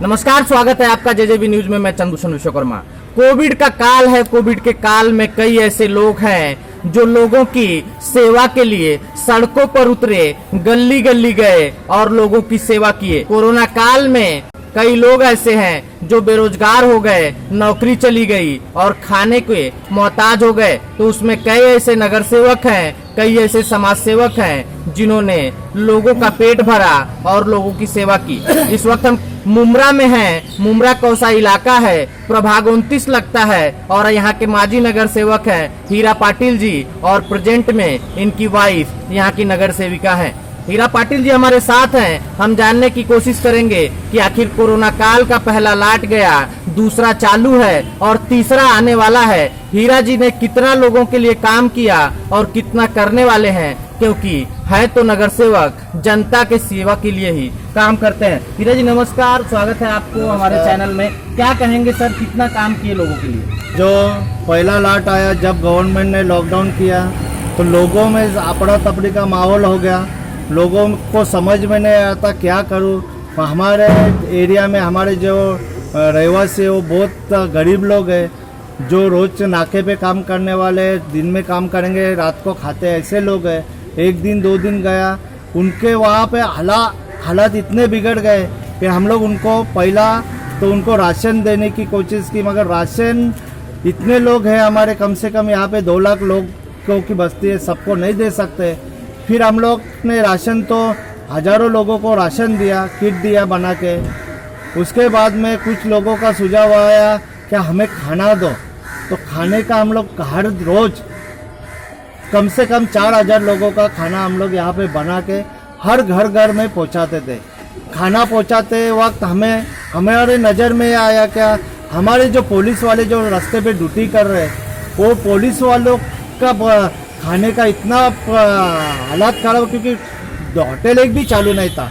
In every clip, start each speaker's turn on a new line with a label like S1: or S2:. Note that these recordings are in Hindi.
S1: नमस्कार, स्वागत है आपका जेजेबी न्यूज में। मैं चंद्रभूषण विश्वकर्मा। कोविड का काल है। कोविड के काल में कई ऐसे लोग हैं जो लोगों की सेवा के लिए सड़कों पर उतरे, गली गली गए और लोगों की सेवा किए। कोरोना काल में कई लोग ऐसे हैं जो बेरोजगार हो गए, नौकरी चली गई और खाने के मोहताज हो गए। तो उसमें कई ऐसे नगर सेवक हैं, कई ऐसे समाज सेवक हैं जिन्होंने लोगों का पेट भरा और लोगों की सेवा की। इस वक्त हम मुमरा में हैं। मुमरा कौसा इलाका है, प्रभाग 29 लगता है और यहाँ के माजी नगर सेवक हैं हीरा पाटिल जी और प्रेजेंट में इनकी वाइफ यहाँ की नगर सेविका है। हीरा पाटिल जी हमारे साथ हैं। हम जानने की कोशिश करेंगे कि आखिर कोरोना काल का पहला लाट गया, दूसरा चालू है और तीसरा आने वाला है। हीरा जी ने कितना लोगों के लिए काम किया और कितना करने वाले हैं, क्योंकि है तो नगर सेवक, जनता के सेवा के लिए ही काम करते हैं। हीरा जी नमस्कार, स्वागत है आपको हमारे चैनल में। क्या कहेंगे सर, कितना काम किए लोगों के लिए?
S2: जो पहला लाट आया, जब गवर्नमेंट ने लॉकडाउन किया तो लोगों में अफरा तफरी का माहौल हो गया। लोगों को समझ में नहीं आता क्या करूं। हमारे एरिया में हमारे जो रहवासी है वो बहुत गरीब लोग हैं, जो रोज नाके पे काम करने वाले, दिन में काम करेंगे रात को खाते, ऐसे लोग हैं। एक दिन दो दिन गया, उनके वहाँ पे हालात इतने बिगड़ गए कि हम लोग उनको पहला तो उनको राशन देने की कोशिश की, मगर राशन इतने लोग हैं हमारे, कम से कम यहाँ पे 2 लाख लोगों की बस्ती है, सबको नहीं दे सकते। फिर हम लोग ने राशन तो हज़ारों लोगों को राशन दिया, किट दिया बना के। उसके बाद में कुछ लोगों का सुझाव आया कि हमें खाना दो, तो खाने का हम लोग हर रोज़ कम से कम 4000 लोगों का खाना हम लोग यहाँ पे बना के हर घर में पहुँचाते थे। खाना पहुँचाते वक्त हमारे नज़र में आया क्या, हमारे जो पुलिस वाले जो रास्ते पे ड्यूटी कर रहे हैं, वो पुलिस वालों का खाने का इतना हालात खराब, क्योंकि होटल एक भी चालू नहीं था।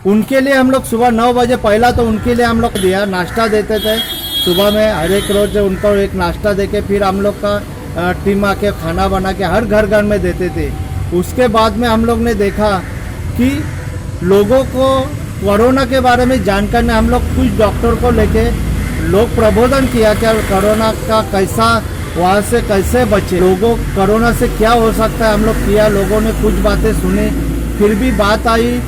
S2: उनके लिए हम लोग सुबह 9 बजे पहला तो उनके लिए हम लोग दिया नाश्ता देते थे सुबह में, हर एक रोज़ उनको एक नाश्ता देके फिर हम लोग का टीम आके खाना बना के हर घर में देते थे। उसके बाद में हम लोग ने देखा कि लोगों को कोरोना के बारे में जानकारी नहीं, हम लोग कुछ डॉक्टर को लेके लोग प्रबोधन किया कि कोरोना का कैसा, वहाँ से कैसे बचे, लोगों कोरोना से क्या हो सकता है, हम लोग किया। लोगों ने कुछ बातें सुनी, फिर भी बात आई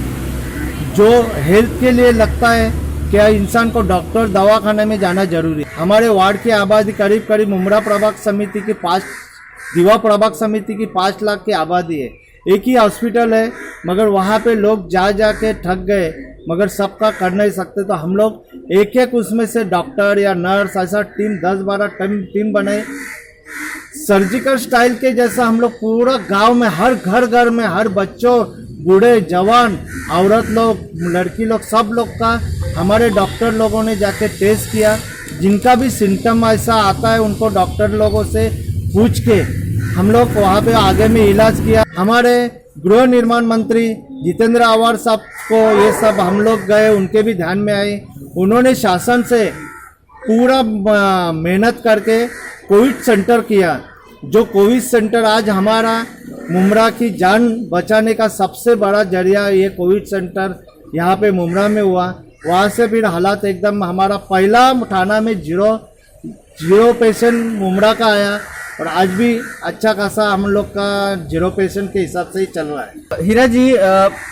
S2: जो हेल्थ के लिए लगता है कि इंसान को डॉक्टर दवाखाने में जाना जरूरी है। हमारे वार्ड की आबादी करीब मुमरा प्रभाग समिति की 5 दीवा प्रभाग समिति की 5 लाख की आबादी है। एक ही हॉस्पिटल है, मगर वहाँ पे लोग जा के थक गए, मगर सबका कर नहीं सकते। तो हम लोग एक उसमें से डॉक्टर या नर्स ऐसा टीम 10-12 टीम बनाए, सर्जिकल स्टाइल के जैसा। हम लोग पूरा गांव में हर घर में हर बच्चों, बूढ़े, जवान, औरत लोग, लड़की लोग, सब लोग का हमारे डॉक्टर लोगों ने जाके टेस्ट किया। जिनका भी सिम्टम ऐसा आता है उनको डॉक्टर लोगों से पूछ के हम लोग वहाँ पे आगे में इलाज किया। हमारे गृह निर्माण मंत्री जितेंद्र आवार साहब को ये सब हम लोग गए, उनके भी ध्यान में आए। उन्होंने शासन से पूरा मेहनत करके कोविड सेंटर किया। जो कोविड सेंटर आज हमारा मुमरा की जान बचाने का सबसे बड़ा जरिया, ये कोविड सेंटर यहाँ पे मुमरा में हुआ। वहाँ से फिर हालात एकदम, हमारा पहला थाना में जीरो पेशेंट मुमरा का आया और आज भी अच्छा खासा हम लोग का 0 पेशेंट के हिसाब से ही चल रहा है।
S1: हीरा जी,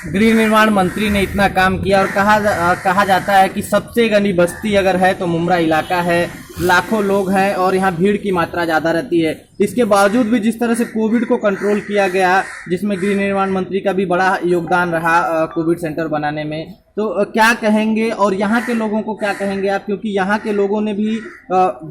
S1: गृह निर्माण मंत्री ने इतना काम किया और कहा जाता है कि सबसे घनी बस्ती अगर है तो मुमरा इलाका है, लाखों लोग हैं और यहाँ भीड़ की मात्रा ज़्यादा रहती है। इसके बावजूद भी जिस तरह से कोविड को कंट्रोल किया गया, जिसमें गृह निर्माण मंत्री का भी बड़ा योगदान रहा कोविड सेंटर बनाने में, तो क्या कहेंगे और यहाँ के लोगों को क्या कहेंगे आप? क्योंकि यहाँ के लोगों ने भी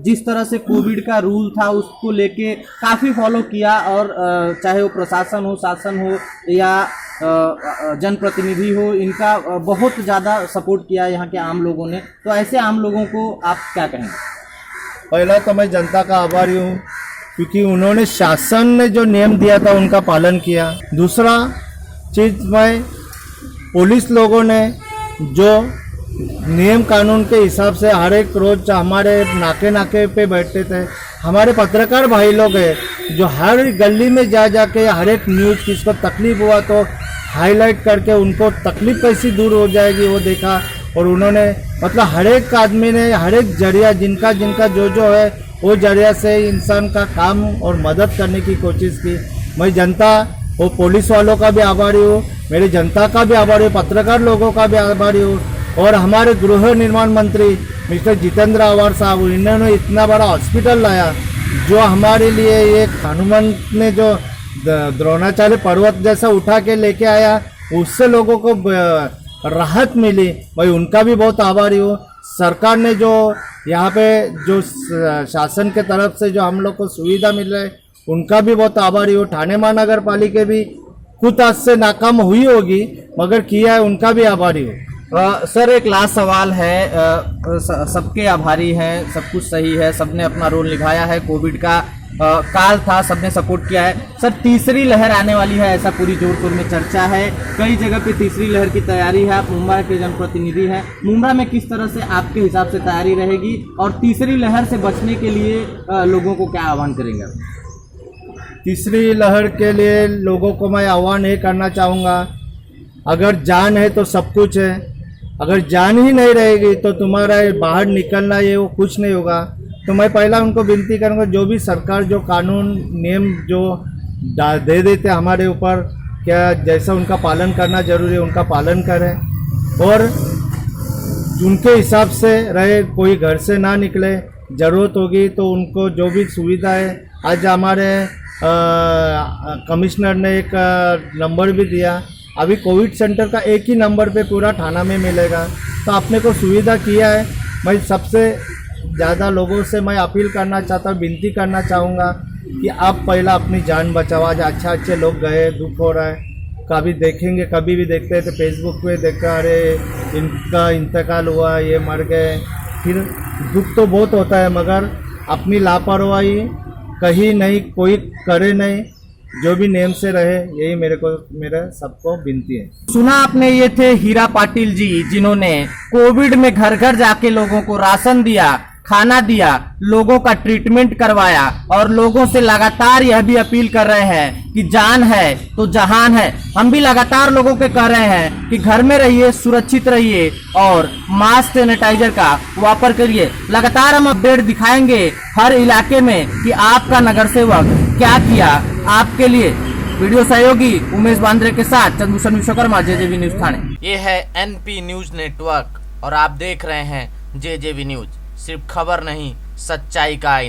S1: जिस तरह से कोविड का रूल था उसको लेके काफ़ी फॉलो किया और चाहे वो प्रशासन हो, शासन हो या जनप्रतिनिधि हो, इनका बहुत ज़्यादा सपोर्ट किया यहाँ के आम लोगों ने। तो ऐसे आम लोगों को आप क्या कहेंगे?
S2: पहला तो मैं जनता का आभारी हूँ, क्योंकि उन्होंने शासन ने जो नियम दिया था उनका पालन किया। दूसरा चीज़, मैं पुलिस लोगों ने जो नियम कानून के हिसाब से हर एक रोज हमारे नाके पे बैठते थे। हमारे पत्रकार भाई लोग हैं जो हर गली में जाके हर एक न्यूज़, किसको तकलीफ हुआ तो हाईलाइट करके उनको तकलीफ कैसी दूर हो जाएगी वो देखा। और उन्होंने मतलब हर एक आदमी ने हर एक जरिया जिनका जिनका जो है वो जरिया से इंसान का काम और मदद करने की कोशिश की। मैं जनता और पुलिस वालों का भी आभारी हूँ, मेरी जनता का भी आभारी हूँ, पत्रकार लोगों का भी आभारी हूँ, और हमारे गृह निर्माण मंत्री मिस्टर जितेंद्र आवार साहब, इन्होंने इतना बड़ा हॉस्पिटल लाया जो हमारे लिए ये हनुमान ने जो द्रोणाचार्य पर्वत जैसा उठा के लेके आया, उससे लोगों को राहत मिली। भाई उनका भी बहुत आभारी हूँ। सरकार ने जो यहाँ पे जो शासन के तरफ से जो हम लोग को सुविधा मिल रहा है उनका भी बहुत आभारी हूँ। ठाणे महानगर पालिका भी कुछ आज से नाकाम हुई होगी मगर किया है, उनका भी आभारी हूँ।
S1: सर एक लास्ट सवाल है, सबके आभारी हैं, सब कुछ सही है, सबने अपना रोल निभाया है, कोविड का काल था, सबने सपोर्ट किया है। सर तीसरी लहर आने वाली है ऐसा पूरी जोर शोर में चर्चा है, कई जगह पे तीसरी लहर की तैयारी है। आप मुंबई के जनप्रतिनिधि हैं, मुंबई में किस तरह से आपके हिसाब से तैयारी रहेगी और तीसरी लहर से बचने के लिए लोगों को क्या आह्वान करेंगे आप?
S2: तीसरी लहर के लिए लोगों को मैं आह्वान ये करना चाहूँगा, अगर जान है तो सब कुछ है, अगर जान ही नहीं रहेगी तो तुम्हारा बाहर निकलना ये वो कुछ नहीं होगा। तो मैं पहला उनको विनती करूँगा, जो भी सरकार जो कानून नियम जो दे देते हमारे ऊपर, क्या जैसा उनका पालन करना जरूरी है उनका पालन करें और उनके हिसाब से रहे, कोई घर से ना निकले। ज़रूरत होगी तो उनको जो भी सुविधा है, आज हमारे कमिश्नर ने एक नंबर भी दिया, अभी कोविड सेंटर का एक ही नंबर पे पूरा थाना में मिलेगा, तो आपने को सुविधा किया है। मैं सबसे ज़्यादा लोगों से मैं अपील करना चाहता हूँ, विनती करना चाहूँगा कि आप पहला अपनी जान बचाओ। आज अच्छे लोग गए, दुख हो रहा है, कभी देखेंगे, कभी भी देखते हैं तो फेसबुक पे देखा अरे इनका इंतकाल हुआ, ये मर गए, फिर दुख तो बहुत होता है मगर अपनी लापरवाही कहीं नहीं कोई करे नहीं, जो भी नियम से रहे, यही मेरे सबको विनती है।
S1: सुना आपने, ये थे हीरा पाटिल जी, जिन्होंने कोविड में घर घर जाके लोगों को राशन दिया, खाना दिया, लोगों का ट्रीटमेंट करवाया और लोगों से लगातार यह भी अपील कर रहे हैं कि जान है तो जहान है। हम भी लगातार लोगों के कह रहे हैं कि घर में रहिए, सुरक्षित रहिए और मास्क सैनिटाइजर का वापर करिए। लगातार हम अपडेट दिखाएंगे हर इलाके में कि आपका नगर सेवक क्या किया आपके लिए। वीडियो सहयोगी उमेश बांद्रे के साथ चंद्रभूषण विश्वकर्मा, जेजेवी न्यूज ठाणे। ये है एनपी न्यूज नेटवर्क और आप देख रहे हैं जेजेवी न्यूज, सिर्फ खबर नहीं सच्चाई का आईना।